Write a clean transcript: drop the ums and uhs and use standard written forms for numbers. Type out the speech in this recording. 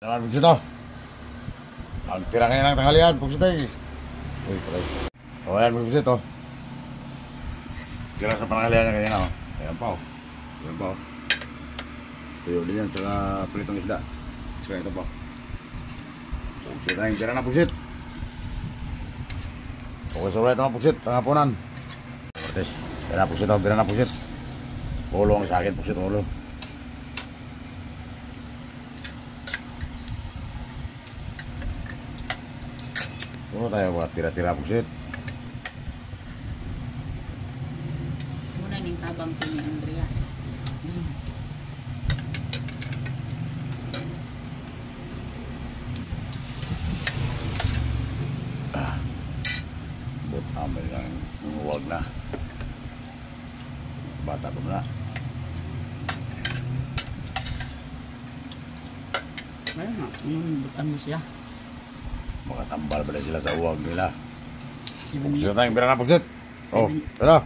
Naman pugsit o. Ang tira ngayon ng tanghalian, pugsit ay. Uy, patay. O, ayan, pugsit o. Tira sa panghalian niya kanina o. Ayan pa o. Ayan pa o. Tuyo din yan, tsaka pritong isda. Tsaka ito pa. Pugsit na yung tira na pugsit. Okay, so right naman pugsit, pangapunan. Cortes, tira na pugsit o, tira na pugsit. Ulo ang sakit, pugsit ulo. Puro tayo buat tira-tira pugsit. Muna ning tabang ko ni Andrea. But amal lang huwag na. Bata ko na. Wala na, butan mo siya. Makatambal ba sila sa huwag nila. Si Pugsit na yung bira na pugsit. Oh, tara.